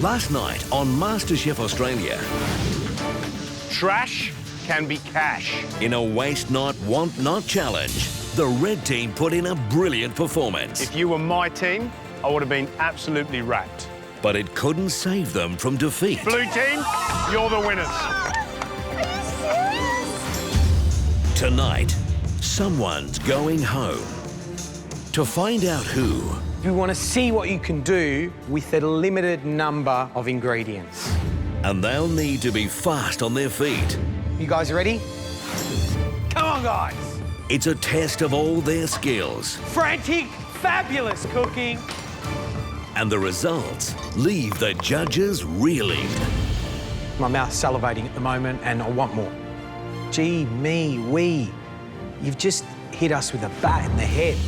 Last night on MasterChef Australia. Trash can be cash. In a waste not, want not challenge, the red team put in a brilliant performance. If you were my team, I would have been absolutely wrapped. But it couldn't save them from defeat. Blue team, you're the winners. Tonight, someone's going home. To find out who, We want to see what you can do with a limited number of ingredients. and they'll need to be fast on their feet. You guys ready? Come on, guys. It's a test of all their skills, Frantic, fabulous cooking. and the results leave the judges reeling. My mouth's salivating at the moment and I want more. Gee, me, we. You've just hit us with a bat in the head.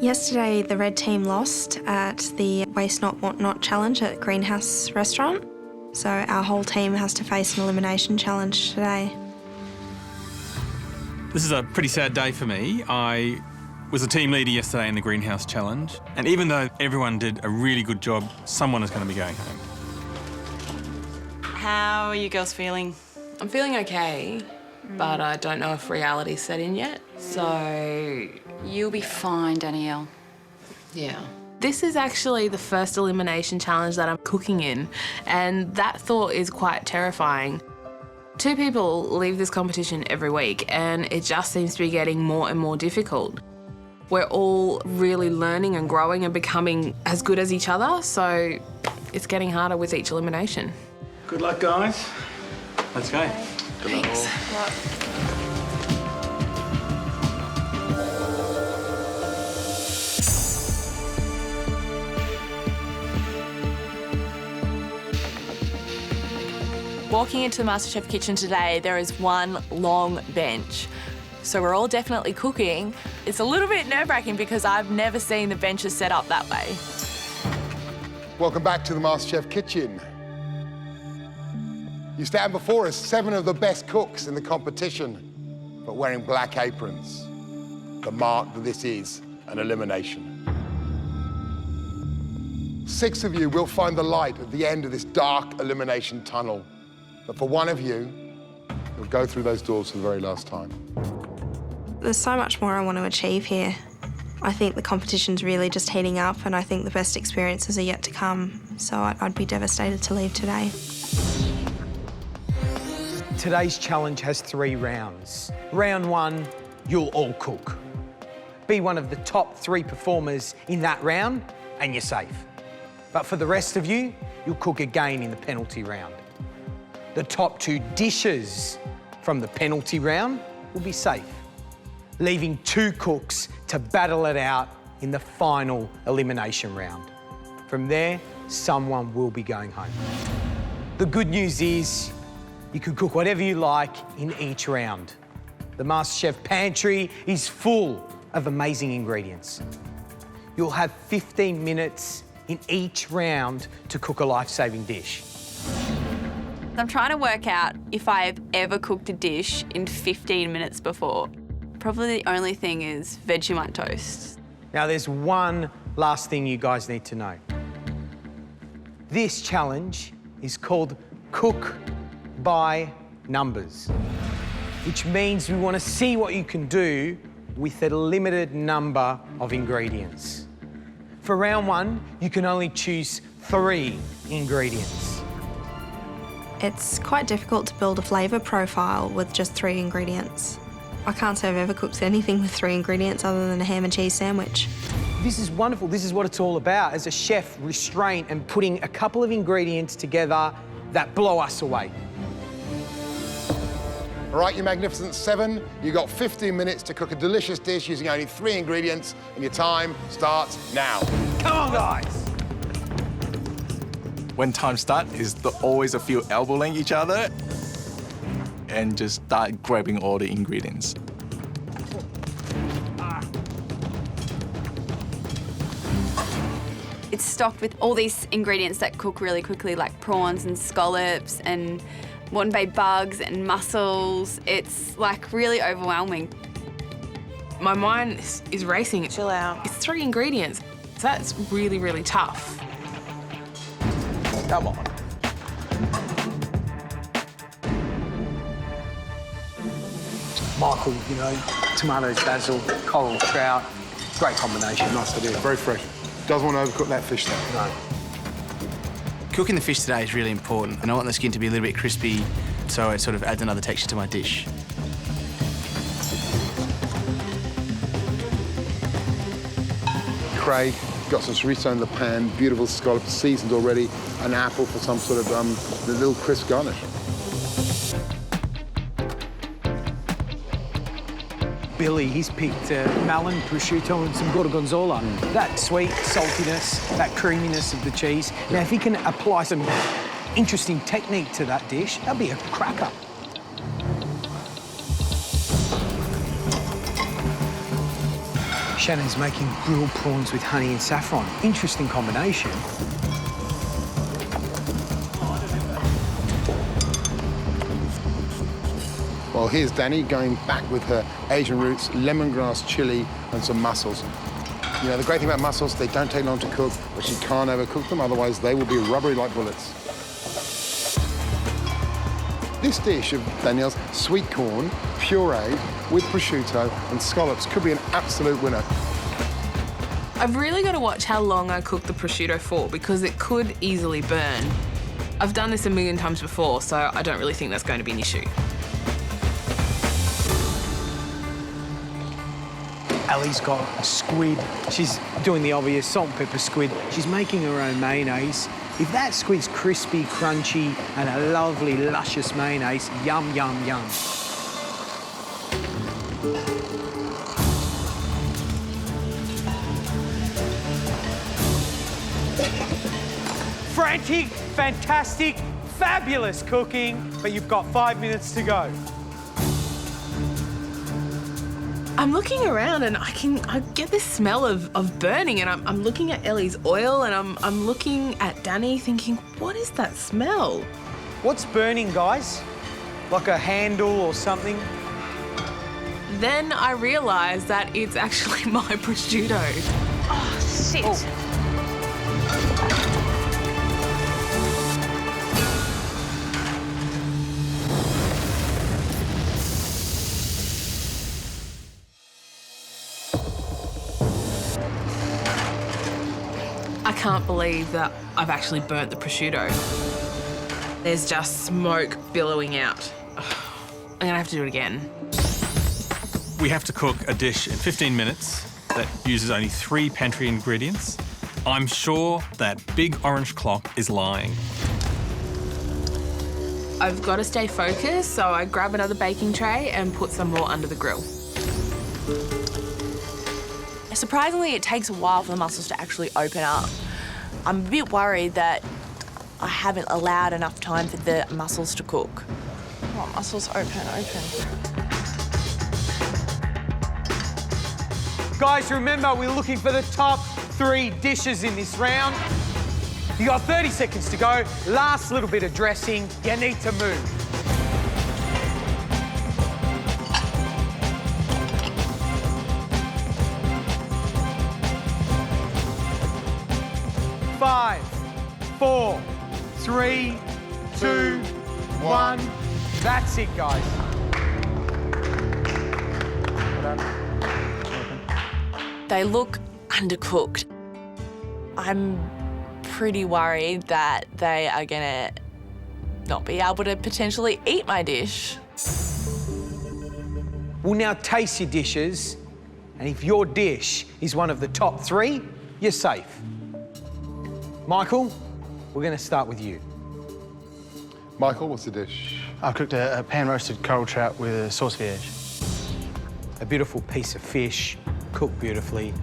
Yesterday, the red team lost at the Waste Not, Want Not challenge at Greenhouse Restaurant. So our whole team has to face an elimination challenge today. This is a pretty sad day for me. I was a team leader yesterday in the Greenhouse Challenge, and even though everyone did a really good job, someone is going to be going home. How are you girls feeling? I'm feeling okay, but I don't know if reality's set in yet. So, You'll be fine, Danielle. yeah. This is actually the first elimination challenge that I'm cooking in, and that thought is quite terrifying. 2 people leave this competition every week, and it just seems to be getting more and more difficult. We're all really learning and growing and becoming as good as each other, so it's getting harder with each elimination. Good luck, guys. Let's go. Thanks. Walking into the MasterChef kitchen today, there is one long bench. So we're all definitely cooking. It's a little bit nerve-wracking because I've never seen the benches set up that way. Welcome back to the MasterChef kitchen. You stand before us 7 of the best cooks in the competition, but wearing black aprons. The mark that this is an elimination. 6 of you will find the light at the end of this dark elimination tunnel. But for one of you, you'll go through those doors for the very last time. There's so much more I want to achieve here. I think the competition's really just heating up, and I think the best experiences are yet to come. So I'd be devastated to leave today. Today's challenge has 3 rounds. Round 1, you'll all cook. Be one of the top 3 performers in that round and you're safe. But for the rest of you, you'll cook again in the penalty round. The top 2 dishes from the penalty round will be safe, leaving 2 cooks to battle it out in the final elimination round. From there, someone will be going home. The good news is you can cook whatever you like in each round. The MasterChef pantry is full of amazing ingredients. You'll have 15 minutes in each round to cook a life-saving dish. I'm trying to work out if I've ever cooked a dish in 15 minutes before. Probably the only thing is Vegemite toast. Now, there's one last thing you guys need to know. This challenge is called Cook by Numbers, which means we want to see what you can do with a limited number of ingredients. For round 1, you can only choose 3 ingredients. It's quite difficult to build a flavour profile with just 3 ingredients. I can't say I've ever cooked anything with 3 ingredients other than a ham and cheese sandwich. This is wonderful. This is what it's all about. As a chef, restraint and putting a couple of ingredients together that blow us away. All right, you magnificent 7, you got 15 minutes to cook a delicious dish using only 3 ingredients, and your time starts now. Come on, guys. When time starts, is always a few elbowing each other and just start grabbing all the ingredients. It's stocked with all these ingredients that cook really quickly, like prawns and scallops and Moreton Bay bugs and mussels. It's like really overwhelming. My mind is racing. Chill out. It's 3 ingredients. So that's really, really tough. Come on. Michael, you know, tomatoes, basil, coral, trout. Great combination. Nice idea, very fresh. Doesn't want to overcook that fish though. No. Cooking the fish today is really important, and I want the skin to be a little bit crispy, so it sort of adds another texture to my dish. Craig, got some chorizo in the pan, beautiful scallops, seasoned already, an apple for some sort of little crisp garnish. Billy, he's picked melon, prosciutto and some gorgonzola. That sweet saltiness, that creaminess of the cheese. Now, if he can apply some interesting technique to that dish, that'd be a cracker. Shannon's making grilled prawns with honey and saffron. Interesting combination. Well, here's Danny going back with her Asian roots, lemongrass chili and some mussels. You know, the great thing about mussels, they don't take long to cook, but you can't overcook them, otherwise they will be rubbery like bullets. This dish of Danielle's sweet corn, pureed with prosciutto and scallops could be an absolute winner. I've really got to watch how long I cook the prosciutto for because it could easily burn. I've done this a million times before, so I don't really think that's going to be an issue. Ellie's got a squid. She's doing the obvious salt and pepper squid. She's making her own mayonnaise. If that squid's crispy, crunchy, and a lovely, luscious mayonnaise, yum, yum, yum. Frantic, fantastic, fabulous cooking, but you've got 5 minutes to go. I'm looking around and I get this smell of burning, and I'm looking at Ellie's oil and I'm looking at Danny thinking, what is that smell? What's burning, guys? Like a handle or something? Then I realise that it's actually my prosciutto. Oh, shit. Oh. I can't believe that I've actually burnt the prosciutto. There's just smoke billowing out. I'm gonna have to do it again. We have to cook a dish in 15 minutes that uses only 3 pantry ingredients. I'm sure that big orange clock is lying. I've got to stay focused, so I grab another baking tray and put some more under the grill. Surprisingly, it takes a while for the mussels to actually open up. I'm a bit worried that I haven't allowed enough time for the mussels to cook. Come on, mussels, open. Guys, remember, we're looking for the top 3 dishes in this round. You got 30 seconds to go. Last little bit of dressing. You need to move. Five, 4, 3, 2, 1. That's it, guys. They look undercooked. I'm pretty worried that they are gonna not be able to potentially eat my dish. We'll now taste your dishes, and if your dish is one of the top 3, you're safe. Michael, we're going to start with you. Michael, what's the dish? I've cooked a pan-roasted coral trout with a sauce vierge. A beautiful piece of fish, cooked beautifully.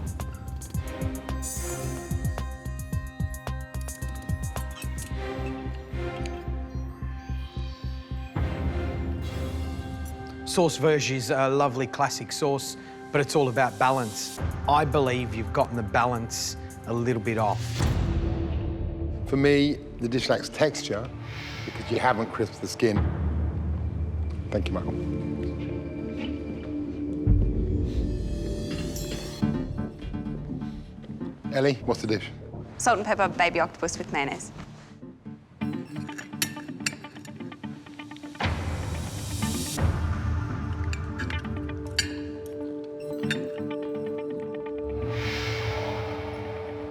Sauce vierge is a lovely classic sauce, but it's all about balance. I believe you've gotten the balance a little bit off. For me, the dish lacks texture because you haven't crisped the skin. Thank you, Michael. Ellie, what's the dish? Salt and pepper baby octopus with mayonnaise.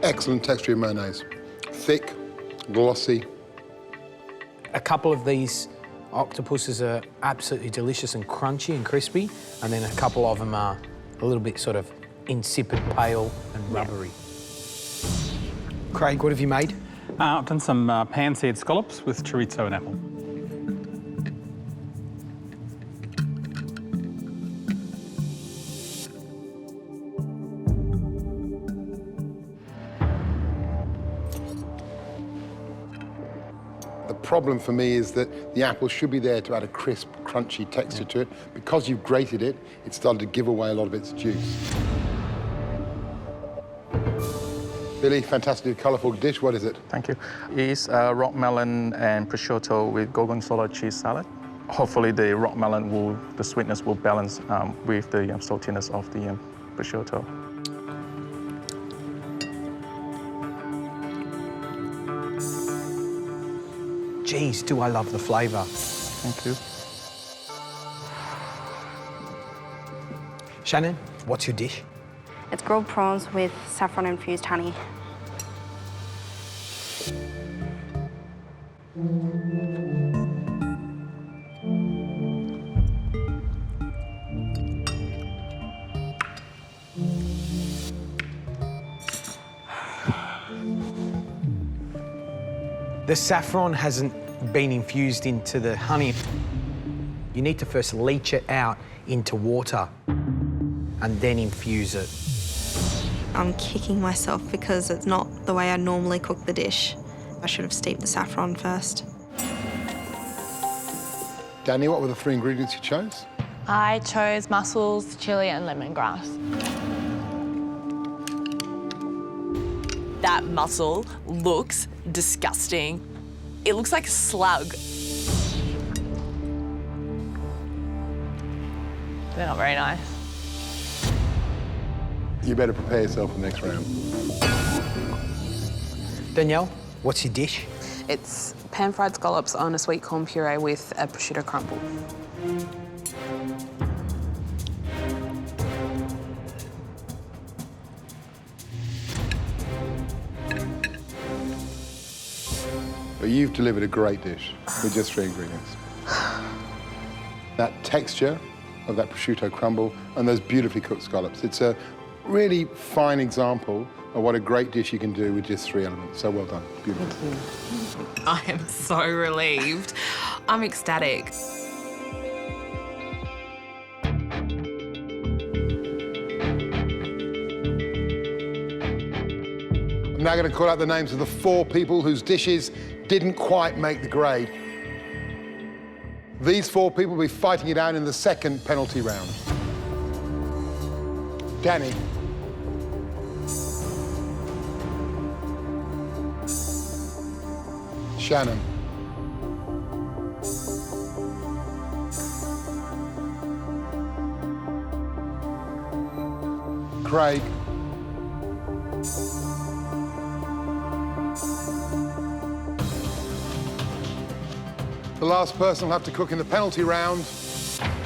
Excellent texture of mayonnaise. Thick, glossy. A couple of these octopuses are absolutely delicious and crunchy and crispy, and then a couple of them are a little bit sort of insipid, pale and rubbery. Craig, what have you made? I've done some pan-seared scallops with chorizo and apple. The problem for me is that the apple should be there to add a crisp, crunchy texture to it. Because you've grated it, it started to give away a lot of its juice. Billy, fantastic, colourful dish. What is it? Thank you. It's rock melon and prosciutto with gorgonzola cheese salad. Hopefully the rock melon the sweetness will balance with the saltiness of the prosciutto. Geez, do I love the flavour. Thank you. Shannon, what's your dish? It's grilled prawns with saffron-infused honey. The saffron hasn't been infused into the honey. You need to first leach it out into water and then infuse it. I'm kicking myself because it's not the way I normally cook the dish. I should have steeped the saffron first. Danny, what were the 3 ingredients you chose? I chose mussels, chilli and lemongrass. That mussel looks disgusting. It looks like a slug. They're not very nice. You better prepare yourself for the next round. Danielle, what's your dish? It's pan-fried scallops on a sweet corn puree with a prosciutto crumble. But you've delivered a great dish with just 3 ingredients. That texture of that prosciutto crumble and those beautifully cooked scallops. It's a really fine example of what a great dish you can do with just 3 elements. So well done. Beautiful. Thank you. I am so relieved. I'm ecstatic. I'm now going to call out the names of the 4 people whose dishes didn't quite make the grade. These 4 people will be fighting it out in the second penalty round. Danny. Shannon. Craig. The last person will have to cook in the penalty round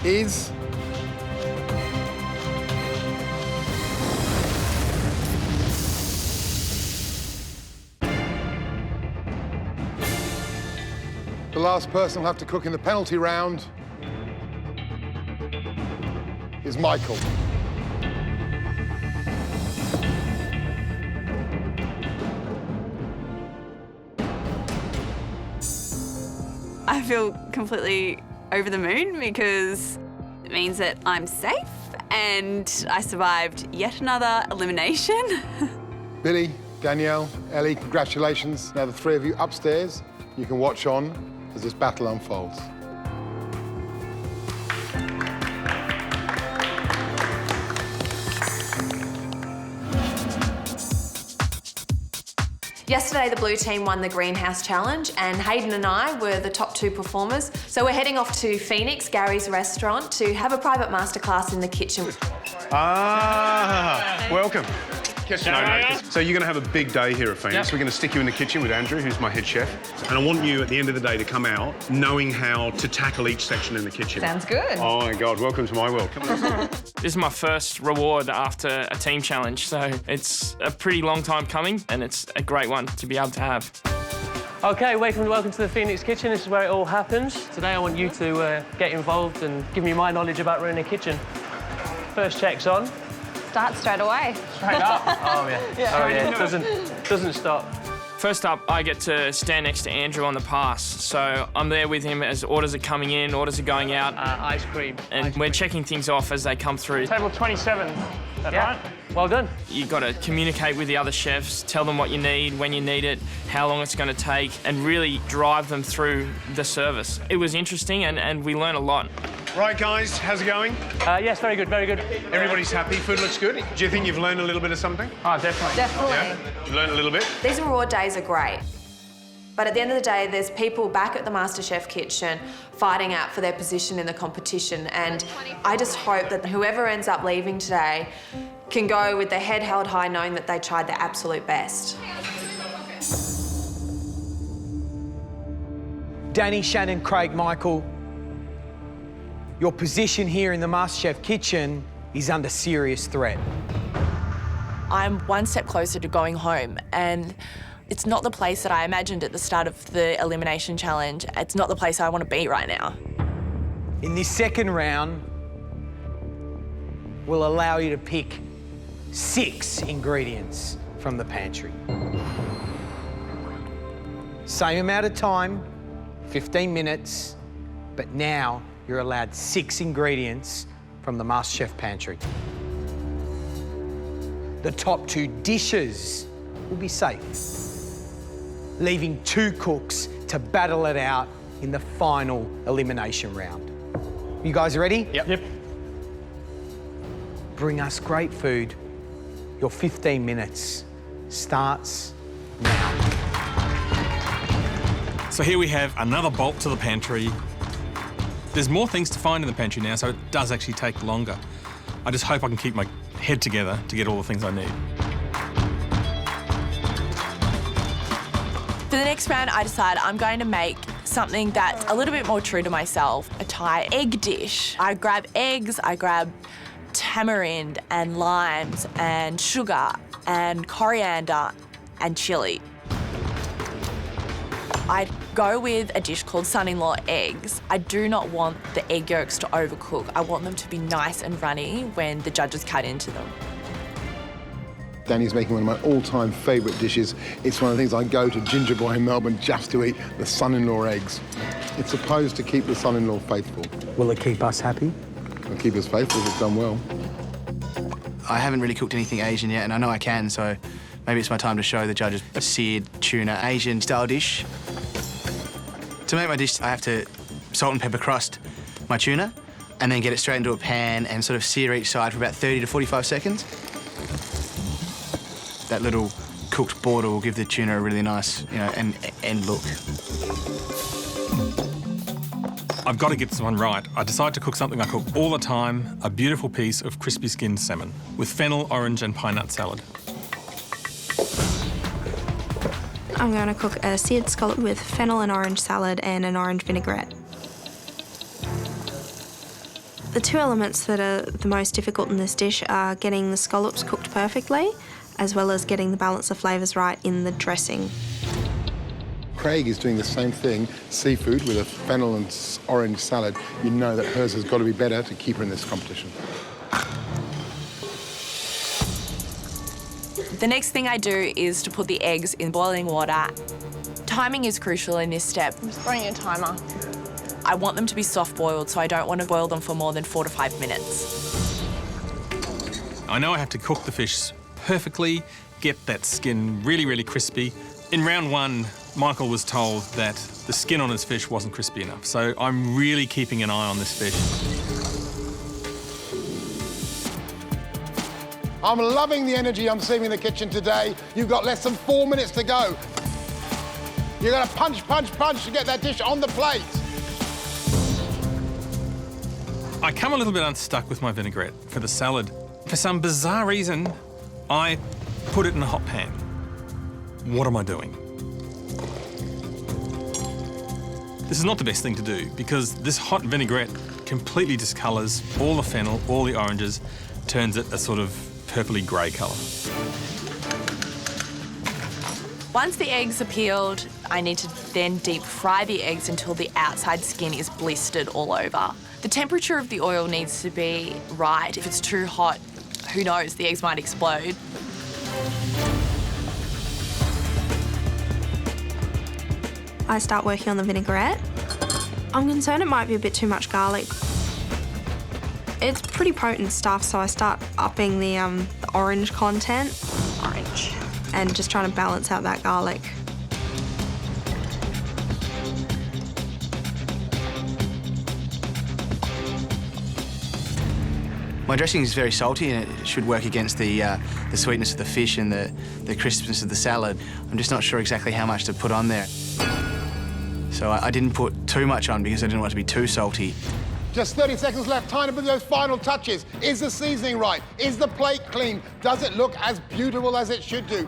is... The last person who'll have to cook in the penalty round is Michael. I feel completely over the moon because it means that I'm safe and I survived yet another elimination. Billy, Danielle, Ellie, congratulations. Now the three of you upstairs, you can watch on as this battle unfolds. Yesterday, the blue team won the Greenhouse Challenge, and Hayden and I were the top 2 performers. So we're heading off to Phoenix, Gary's restaurant, to have a private masterclass in the kitchen. Ah, welcome. No. So you're going to have a big day here at Phoenix. Yep. We're going to stick you in the kitchen with Andrew, who's my head chef. And I want you, at the end of the day, to come out knowing how to tackle each section in the kitchen. Sounds good. Oh, my God. Welcome to my world. Come on. This is my first reward after a team challenge, so it's a pretty long time coming, and it's a great one to be able to have. OK, welcome to the Phoenix kitchen. This is where it all happens. Today I want you to get involved and give me my knowledge about running a kitchen. First check's on. Start straight away. Straight up. Oh, yeah. It doesn't stop. First up, I get to stand next to Andrew on the pass. So I'm there with him as orders are coming in, orders are going out. Ice cream. And we're checking things off as they come through. Table 27, is that right? Well done. You've got to communicate with the other chefs, tell them what you need, when you need it, how long it's going to take, and really drive them through the service. It was interesting and we learned a lot. Right, guys, how's it going? Yes, very good, very good. Everybody's happy, food looks good. Do you think you've learned a little bit of something? Oh, definitely. Definitely. Yeah? You learned a little bit? These reward days are great. But at the end of the day, there's people back at the MasterChef kitchen fighting out for their position in the competition. And I just hope that whoever ends up leaving today can go with their head held high knowing that they tried their absolute best. Danny, Shannon, Craig, Michael, your position here in the MasterChef kitchen is under serious threat. I'm one step closer to going home, and it's not the place that I imagined at the start of the Elimination Challenge. It's not the place I want to be right now. In this second round, we'll allow you to pick 6 ingredients from the pantry. Same amount of time, 15 minutes, but now you're allowed 6 ingredients from the MasterChef pantry. The top 2 dishes will be safe, leaving 2 cooks to battle it out in the final elimination round. You guys ready? Yep. Bring us great food. Your 15 minutes starts now. So here we have another bolt to the pantry. There's more things to find in the pantry now, so it does actually take longer. I just hope I can keep my head together to get all the things I need. For the next round, I decide I'm going to make something that's a little bit more true to myself, a Thai egg dish. I grab eggs, I grab tamarind and limes and sugar and coriander and chilli. I go with a dish called son-in-law eggs. I do not want the egg yolks to overcook. I want them to be nice and runny when the judges cut into them. Danny's making one of my all-time favourite dishes. It's one of the things I go to Ginger Boy in Melbourne just to eat, the son-in-law eggs. It's supposed to keep the son-in-law faithful. Will it keep us happy? It'll keep us faithful if it's done well. I haven't really cooked anything Asian yet, and I know I can, so maybe it's my time to show the judges a seared tuna Asian-style dish. To make my dish, I have to salt and pepper crust my tuna and then get it straight into a pan and sort of sear each side for about 30 to 45 seconds. That little cooked border will give the tuna a really nice, end look. I've got to get this one right. I decided to cook something I cook all the time, a beautiful piece of crispy skinned salmon with fennel, orange and pine nut salad. I'm going to cook a seared scallop with fennel and orange salad and an orange vinaigrette. The 2 elements that are the most difficult in this dish are getting the scallops cooked perfectly, as well as getting the balance of flavours right in the dressing. Craig is doing the same thing, seafood with a fennel and orange salad, you know that hers has got to be better to keep her in this competition. The next thing I do is to put the eggs in boiling water. Timing is crucial in this step. I'm just throwing a timer. I want them to be soft-boiled, so I don't want to boil them for more than 4 to 5 minutes. I know I have to cook the fish perfectly, get that skin really, really crispy. In round 1, Michael was told that the skin on his fish wasn't crispy enough, so I'm really keeping an eye on this fish. I'm loving the energy I'm seeing in the kitchen today. You've got less than 4 minutes to go. You've got to punch, punch, punch to get that dish on the plate. I come a little bit unstuck with my vinaigrette for the salad. For some bizarre reason, I put it in a hot pan. What am I doing? This is not the best thing to do because this hot vinaigrette completely discolours all the fennel, all the oranges, turns it a sort of purpley grey colour. Once the eggs are peeled, I need to then deep fry the eggs until the outside skin is blistered all over. The temperature of the oil needs to be right. If it's too hot, who knows, the eggs might explode. I start working on the vinaigrette. I'm concerned it might be a bit too much garlic. It's pretty potent stuff, so I start upping the orange content. Orange. And just trying to balance out that garlic. My dressing is very salty and it should work against the sweetness of the fish and the crispness of the salad. I'm just not sure exactly how much to put on there. So I didn't put too much on because I didn't want it to be too salty. Just 30 seconds left, time to put those final touches. Is the seasoning right? Is the plate clean? Does it look as beautiful as it should do?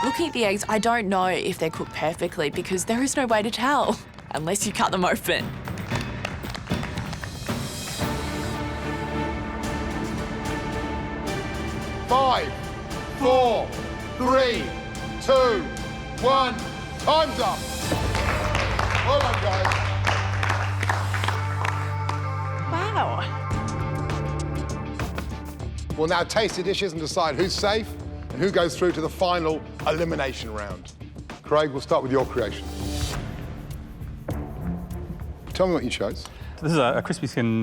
Looking at the eggs, I don't know if they're cooked perfectly because there is no way to tell unless you cut them open. Five, 4, 3, 2, 1. Time's up. Well done, guys. Wow. We'll now taste the dishes and decide who's safe and who goes through to the final elimination round. Craig, we'll start with your creation. Tell me what you chose. This is a crispy skin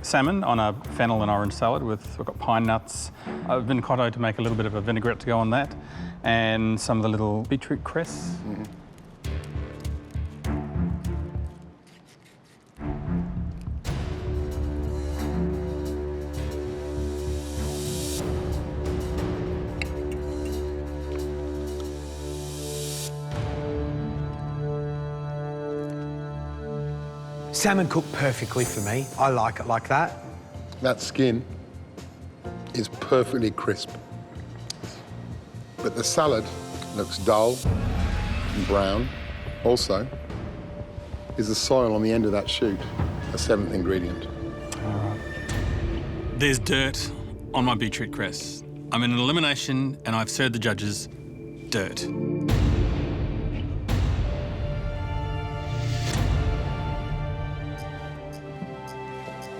salmon on a fennel and orange salad with, we've got pine nuts, avocado to make a little bit of a vinaigrette to go on that, and some of the little beetroot cress. Mm-hmm. Salmon cooked perfectly for me. I like it like that. That skin is perfectly crisp. But the salad looks dull and brown. Also, is the soil on the end of that shoot a 7th ingredient? There's dirt on my beetroot cress. I'm in an elimination and I've served the judges dirt.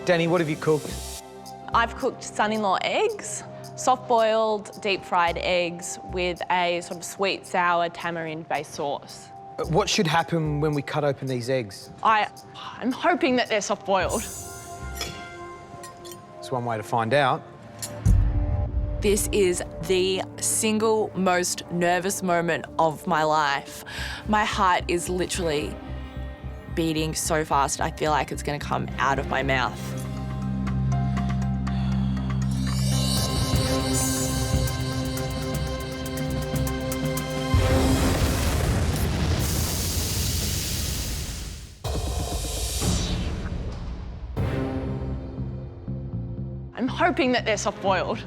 Danny, what have you cooked? I've cooked son-in-law eggs, soft-boiled, deep-fried eggs with a sort of sweet, sour, tamarind-based sauce. What should happen when we cut open these eggs? I'm hoping that they're soft-boiled. That's one way to find out. This is the single most nervous moment of my life. My heart is literally beating so fast, I feel like it's gonna come out of my mouth. I'm hoping that they're soft-boiled.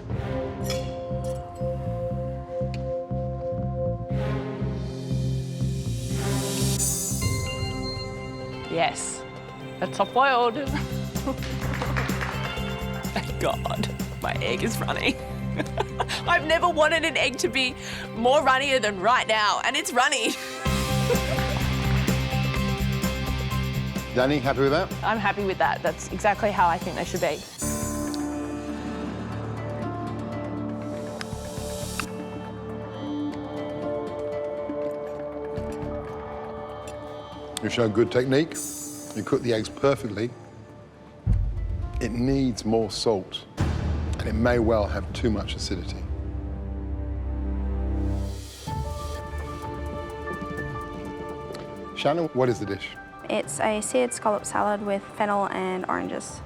Yes, that's soft-boiled. Thank God, my egg is running. I've never wanted an egg to be more runnier than right now, and it's runny. Danny, happy with that? I'm happy with that. That's exactly how I think they should be. You show good technique. You cook the eggs perfectly. It needs more salt, and it may well have too much acidity. Shannon, what is the dish? It's a seared scallop salad with fennel and oranges.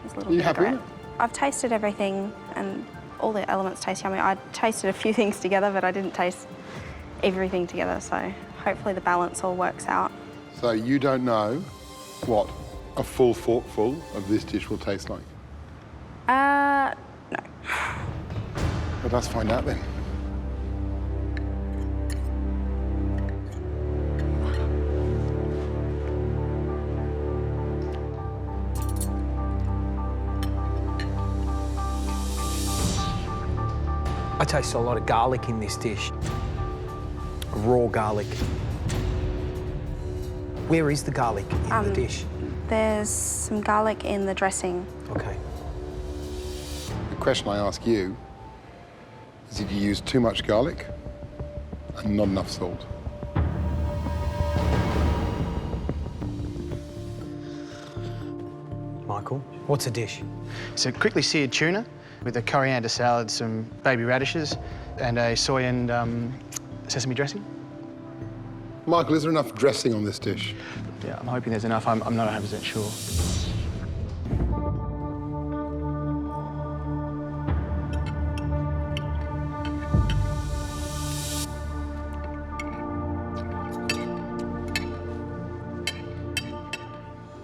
There's a little Are you happy with vinaigrette. I've tasted everything and all the elements taste yummy. I tasted a few things together, but I didn't taste everything together, so hopefully the balance all works out. So you don't know what a full forkful of this dish will taste like? No. Well, let's find out then. I taste a lot of garlic in this dish. Raw garlic. Where is the garlic in the dish? There's some garlic in the dressing. Okay. The question I ask you is, did you use too much garlic and not enough salt? Michael, what's a dish? It's a quickly seared tuna with a coriander salad, some baby radishes, and a soy and sesame dressing. Michael, is there enough dressing on this dish? Yeah, I'm hoping there's enough. I'm not 100% sure.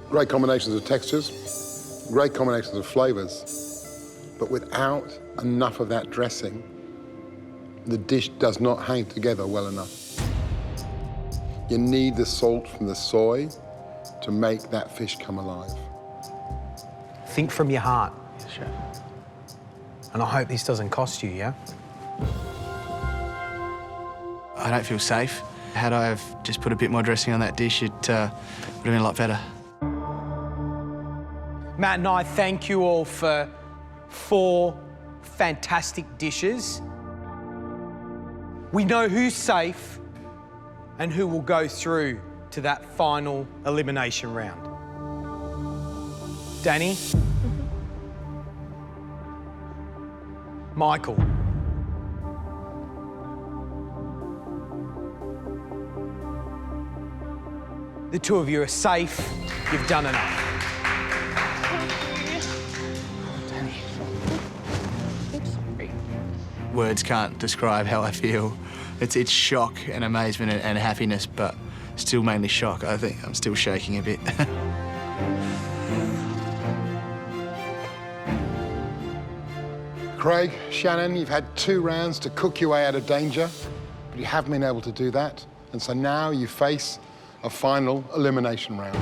Great combinations of textures, great combinations of flavors, but without enough of that dressing, the dish does not hang together well enough. You need the salt from the soy to make that fish come alive. Think from your heart. Yes, Chef. And I hope this doesn't cost you, yeah? I don't feel safe. Had I have just put a bit more dressing on that dish, it would have been a lot better. Matt and I thank you all for 4 fantastic dishes. We know who's safe and who will go through to that final elimination round. Danny? Michael? The 2 of you are safe. You've done enough. Words can't describe how I feel. It's shock and amazement and happiness, but still mainly shock. I think I'm still shaking a bit. Craig, Shannon, you've had 2 rounds to cook your way out of danger, but you haven't been able to do that. And so now you face a final elimination round.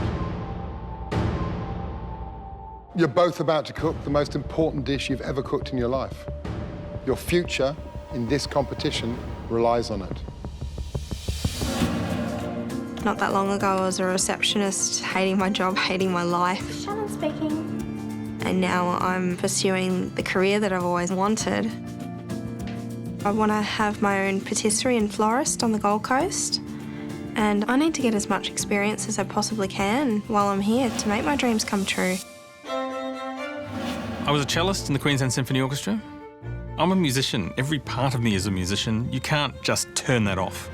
You're both about to cook the most important dish you've ever cooked in your life. Your future in this competition relies on it. Not that long ago, I was a receptionist, hating my job, hating my life. Shannon speaking. And now I'm pursuing the career that I've always wanted. I want to have my own patisserie and florist on the Gold Coast. And I need to get as much experience as I possibly can while I'm here to make my dreams come true. I was a cellist in the Queensland Symphony Orchestra. I'm a musician. Every part of me is a musician. You can't just turn that off.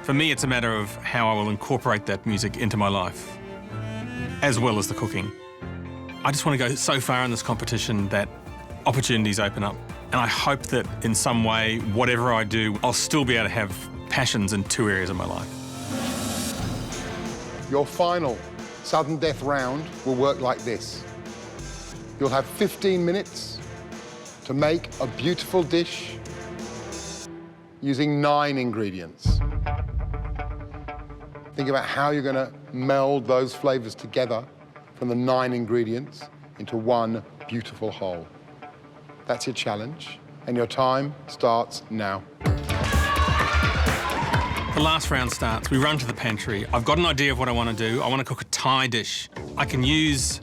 For me, it's a matter of how I will incorporate that music into my life, as well as the cooking. I just want to go so far in this competition that opportunities open up. And I hope that in some way, whatever I do, I'll still be able to have passions in 2 areas of my life. Your final sudden death round will work like this. You'll have 15 minutes to make a beautiful dish using 9 ingredients. Think about how you're going to meld those flavors together from the 9 ingredients into one beautiful whole. That's your challenge. And your time starts now. The last round starts. We run to the pantry. I've got an idea of what I want to do. I want to cook a Thai dish. I can use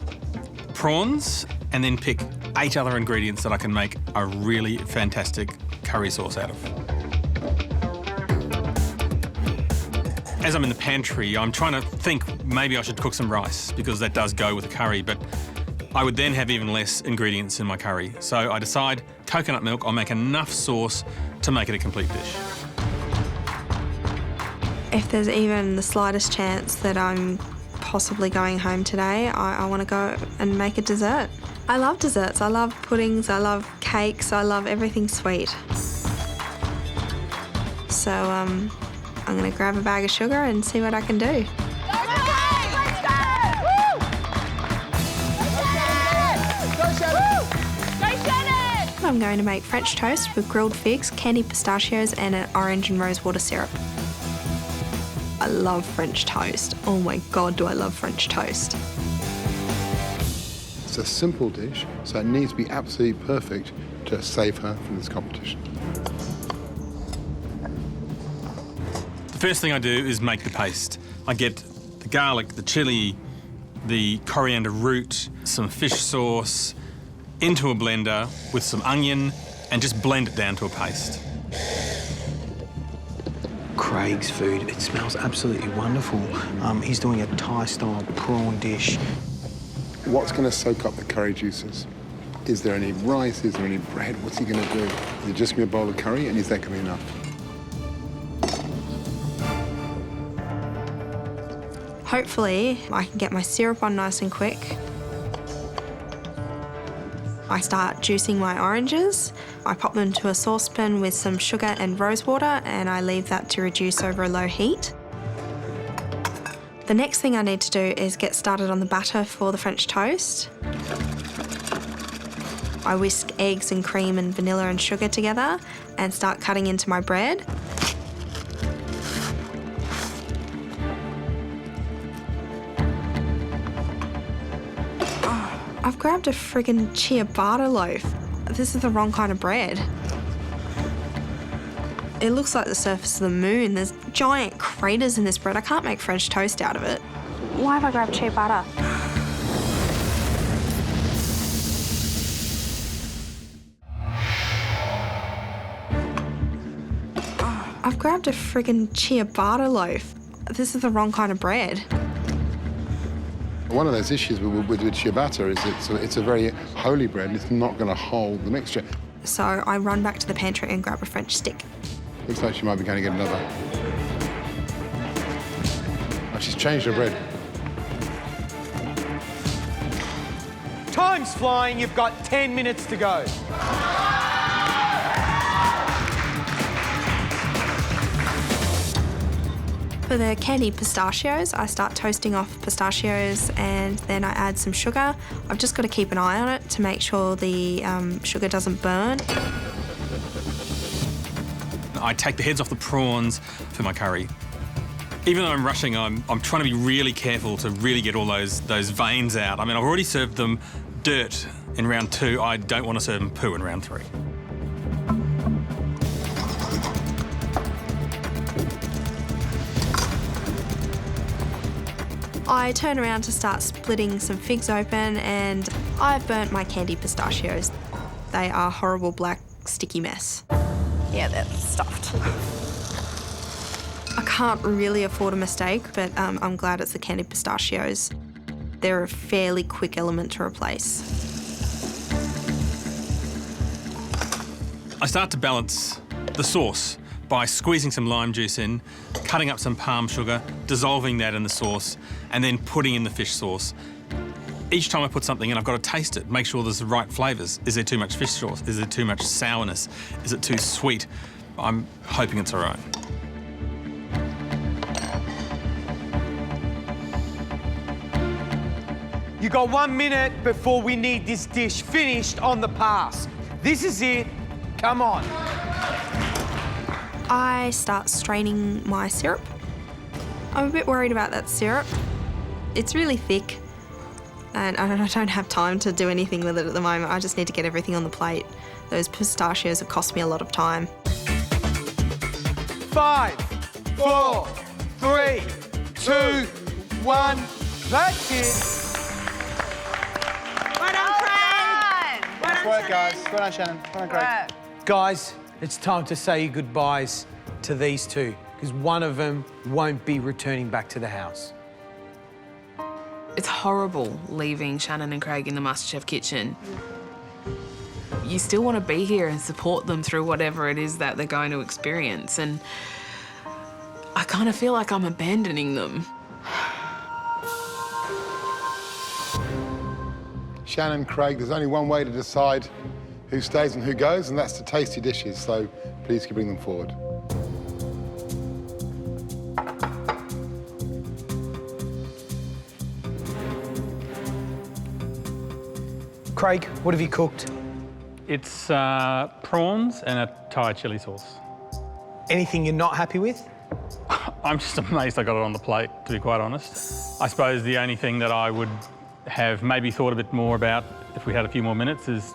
prawns and then pick 8 other ingredients that I can make a really fantastic curry sauce out of. As I'm in the pantry, I'm trying to think maybe I should cook some rice because that does go with the curry, but I would then have even less ingredients in my curry. So I decide coconut milk, I'll make enough sauce to make it a complete dish. If there's even the slightest chance that I'm possibly going home today, I want to go and make a dessert. I love desserts. I love puddings, I love cakes, I love everything sweet. So I'm going to grab a bag of sugar and see what I can do. I'm going to make French toast with grilled figs, candied pistachios and an orange and rosewater syrup. I love French toast. Oh my God, do I love French toast. It's a simple dish, so it needs to be absolutely perfect to save her from this competition. The first thing I do is make the paste. I get the garlic, the chilli, the coriander root, some fish sauce into a blender with some onion and just blend it down to a paste. Craig's food, it smells absolutely wonderful. He's doing a Thai-style prawn dish. What's going to soak up the curry juices? Is there any rice? Is there any bread? What's he going to do? Is it just going to be a bowl of curry, and is that going to be enough? Hopefully, I can get my syrup on nice and quick. I start juicing my oranges. I pop them into a saucepan with some sugar and rose water, and I leave that to reduce over a low heat. The next thing I need to do is get started on the batter for the French toast. I whisk eggs and cream and vanilla and sugar together and start cutting into my bread. I've grabbed a friggin' ciabatta loaf. This is the wrong kind of bread. It looks like the surface of the moon. There's giant craters in this bread. I can't make French toast out of it. Why have I grabbed ciabatta? I've grabbed a friggin' ciabatta loaf. This is the wrong kind of bread. One of those issues with ciabatta is it's a very holy bread and it's not going to hold the mixture. So I run back to the pantry and grab a French stick. Looks like she might be going to get another. Oh, she's changed her bread. Time's flying, you've got 10 minutes to go. For the candied pistachios, I start toasting off pistachios and then I add some sugar. I've just got to keep an eye on it to make sure the sugar doesn't burn. I take the heads off the prawns for my curry. Even though I'm rushing, I'm trying to be really careful to really get all those veins out. I mean, I've already served them dirt in round 2. I don't want to serve them poo in round 3. I turn around to start splitting some figs open and I've burnt my candied pistachios. They are a horrible black sticky mess. Yeah, they're stuffed. I can't really afford a mistake, but I'm glad it's the candied pistachios. They're a fairly quick element to replace. I start to balance the sauce by squeezing some lime juice in, cutting up some palm sugar, dissolving that in the sauce, and then putting in the fish sauce. Each time I put something in, I've got to taste it, make sure there's the right flavours. Is there too much fish sauce? Is there too much sourness? Is it too sweet? I'm hoping it's all right. You got 1 minute before we need this dish finished on the pass. This is it. Come on. I start straining my syrup. I'm a bit worried about that syrup. It's really thick. and I don't have time to do anything with it at the moment. I just need to get everything on the plate. Those pistachios have cost me a lot of time. 5, 4, 3, 2, 1. That's it. Well done, Craig. Nice work, guys. Well done, Shannon. Well done, Craig. Guys, it's time to say goodbyes to these two, because one of them won't be returning back to the house. It's horrible leaving Shannon and Craig in the MasterChef kitchen. You still want to be here and support them through whatever it is that they're going to experience, and I kind of feel like I'm abandoning them. Shannon, Craig, there's only one way to decide who stays and who goes, and that's to taste your dishes, so please keep bringing them forward. Craig, what have you cooked? It's prawns and a Thai chili sauce. Anything you're not happy with? I'm just amazed I got it on the plate, to be quite honest. I suppose the only thing that I would have maybe thought a bit more about if we had a few more minutes is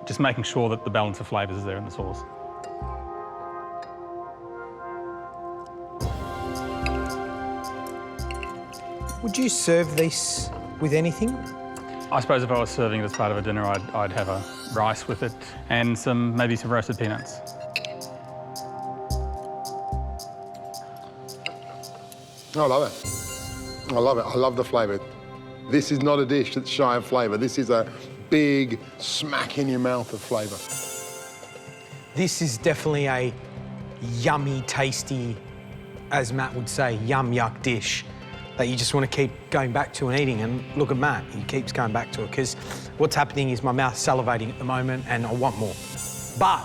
just making sure that the balance of flavours is there in the sauce. Would you serve this with anything? I suppose if I was serving it as part of a dinner, I'd have a rice with it and maybe some roasted peanuts. I love it. I love it. I love the flavour. This is not a dish that's shy of flavour. This is a big smack in your mouth of flavour. This is definitely a yummy, tasty, as Matt would say, yum yuck dish that you just want to keep going back to and eating. And look at Matt, he keeps going back to it, because what's happening is my mouth's salivating at the moment and I want more. But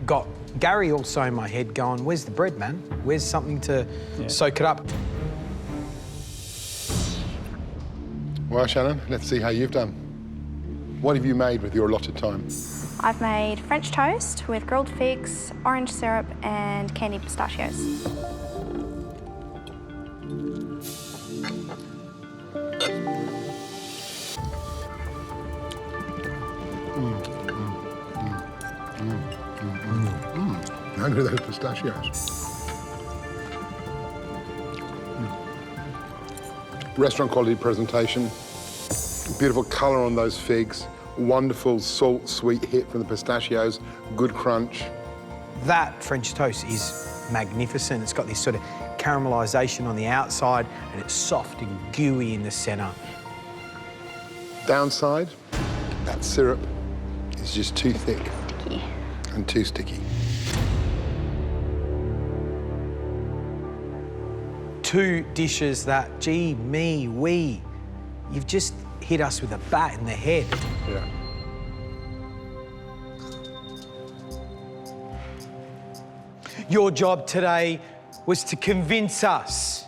got Gary also in my head going, where's the bread, man? Where's something to soak it up? Well, Shannon, let's see how you've done. What have you made with your allotted time? I've made French toast with grilled figs, orange syrup and candied pistachios. Hungry those pistachios. Restaurant quality presentation, beautiful colour on those figs, wonderful salt, sweet hit from the pistachios, good crunch. That French toast is magnificent. It's got this sort of caramelisation on the outside and it's soft and gooey in the centre. Downside, that syrup is just too thick and too sticky. Two dishes that, gee, me, we, you've just hit us with a bat in the head. Yeah. Your job today was to convince us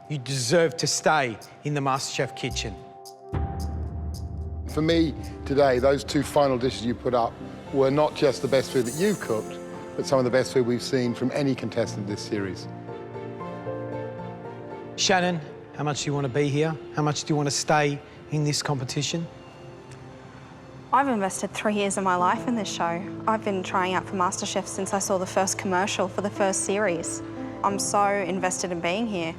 you deserve to stay in the MasterChef kitchen. For me today, those two final dishes you put up were not just the best food that you've cooked, but some of the best food we've seen from any contestant this series. Shannon, how much do you want to be here? How much do you want to stay in this competition? I've invested 3 years of my life in this show. I've been trying out for MasterChef since I saw the first commercial for the first series. I'm so invested in being here.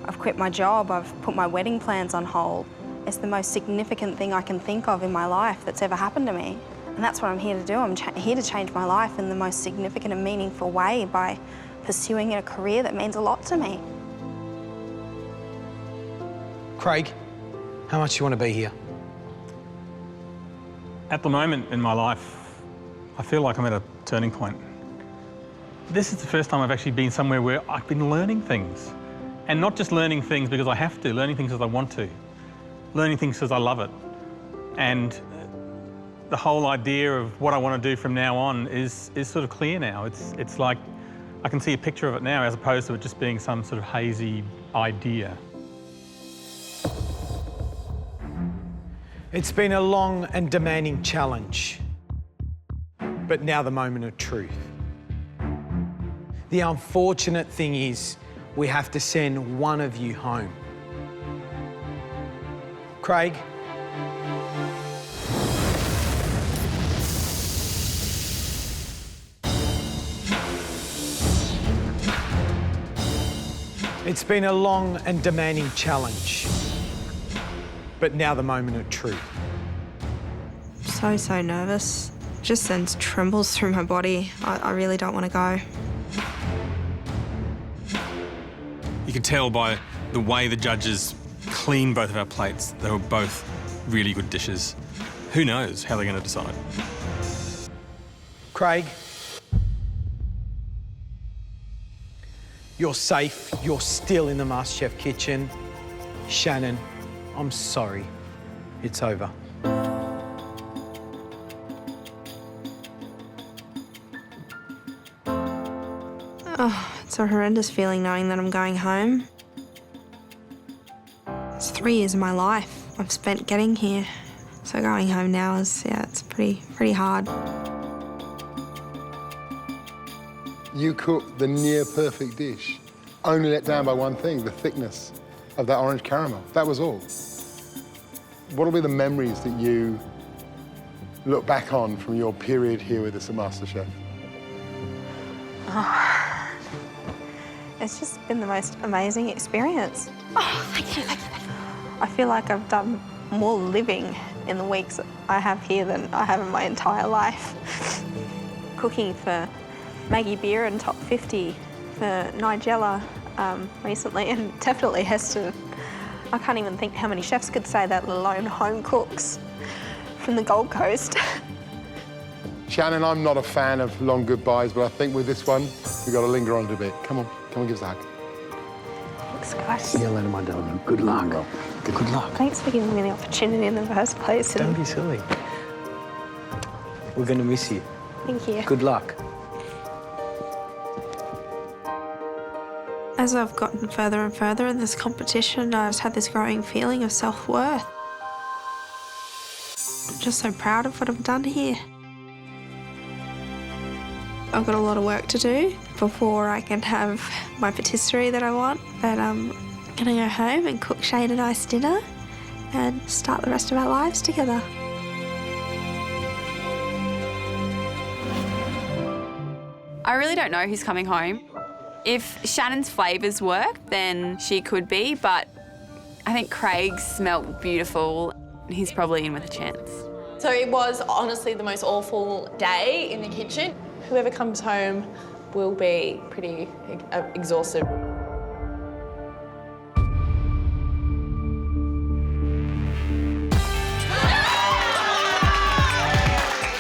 I've quit my job, I've put my wedding plans on hold. It's the most significant thing I can think of in my life that's ever happened to me. And that's what I'm here to do. I'm here to change my life in the most significant and meaningful way by pursuing a career that means a lot to me. Craig, how much do you want to be here? At the moment in my life, I feel like I'm at a turning point. This is the first time I've actually been somewhere where I've been learning things. And not just learning things because I have to, learning things because I want to. Learning things because I love it. And the whole idea of what I want to do from now on is sort of clear now. It's like I can see a picture of it now as opposed to it just being some sort of hazy idea. It's been a long and demanding challenge, but now the moment of truth. The unfortunate thing is we have to send one of you home. Craig. It's been a long and demanding challenge, but now the moment of truth. So nervous. Just sends trembles through my body. I really don't want to go. You can tell by the way the judges cleaned both of our plates, they were both really good dishes. Who knows how they're going to decide? Craig, you're safe. You're still in the MasterChef kitchen. Shannon, I'm sorry. It's over. Oh, it's a horrendous feeling knowing that I'm going home. It's 3 years of my life I've spent getting here. So going home now is, it's pretty hard. You cooked the near-perfect dish, only let down by one thing, the thickness of that orange caramel. That was all. What'll be the memories that you look back on from your period here with us at MasterChef? Oh, it's just been the most amazing experience. Oh, thank you. I feel like I've done more living in the weeks I have here than I have in my entire life. Cooking for Maggie Beer and Top 50, for Nigella recently, and definitely Heston. I can't even think how many chefs could say that, let alone home cooks from the Gold Coast. Shannon, I'm not a fan of long goodbyes, but I think with this one, we've got to linger on a bit. Come on, give us a hug. Thanks, guys. See you later, my darling. Good luck. Good luck. Thanks for giving me the opportunity in the first place. Don't be silly. We're going to miss you. Thank you. Good luck. As I've gotten further and further in this competition, I've just had this growing feeling of self-worth. I'm just so proud of what I've done here. I've got a lot of work to do before I can have my patisserie that I want, but I'm gonna go home and cook Shane a nice dinner and start the rest of our lives together. I really don't know who's coming home. If Shannon's flavours work, then she could be, but I think Craig smelt beautiful. He's probably in with a chance. So it was honestly the most awful day in the kitchen. Whoever comes home will be pretty exhausted.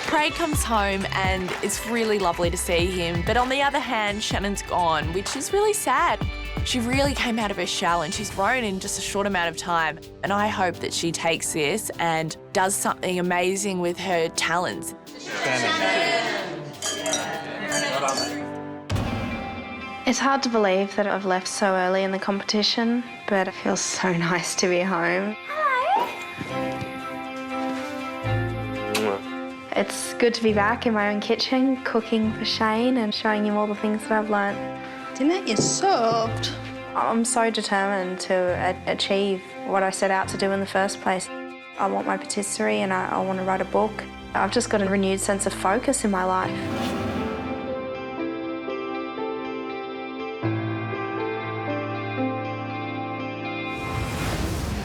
Craig comes home and it's really lovely to see him, but on the other hand, Shannon's gone, which is really sad. She really came out of her shell and she's grown in just a short amount of time. And I hope that she takes this and does something amazing with her talents. It's hard to believe that I've left so early in the competition, but it feels so nice to be home. It's good to be back in my own kitchen, cooking for Shane and showing him all the things that I've learnt. Dinner is served. I'm so determined to achieve what I set out to do in the first place. I want my patisserie and I want to write a book. I've just got a renewed sense of focus in my life.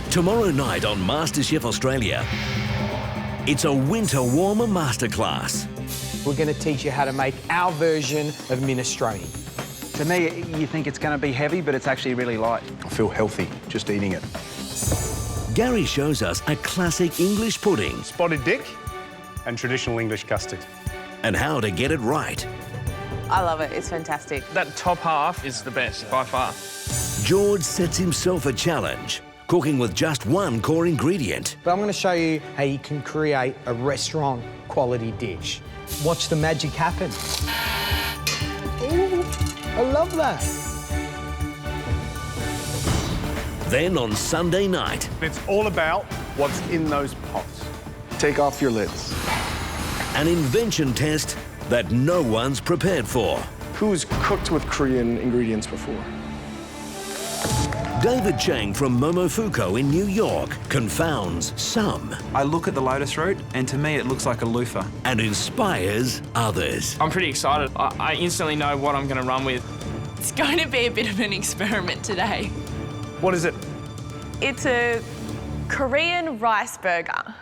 Tomorrow night on MasterChef Australia, it's a winter warmer masterclass. We're going to teach you how to make our version of minestrone. To me, you think it's going to be heavy, but it's actually really light. I feel healthy just eating it. Gary shows us a classic English pudding. Spotted dick and traditional English custard. And how to get it right. I love it, it's fantastic. That top half is the best, by far. George sets himself a challenge, cooking with just one core ingredient. But I'm going to show you how you can create a restaurant quality dish. Watch the magic happen. Ooh, I love that. Then on Sunday night, It's all about what's in those pots. Take off your lids. an invention test that no one's prepared for. Who's cooked with Korean ingredients before? David Chang from Momofuku in New York confounds some. I look at the lotus root, and to me it looks like a loofah. And inspires others. I'm pretty excited. I instantly know what I'm going to run with. It's going to be a bit of an experiment today. What is it? It's a Korean rice burger.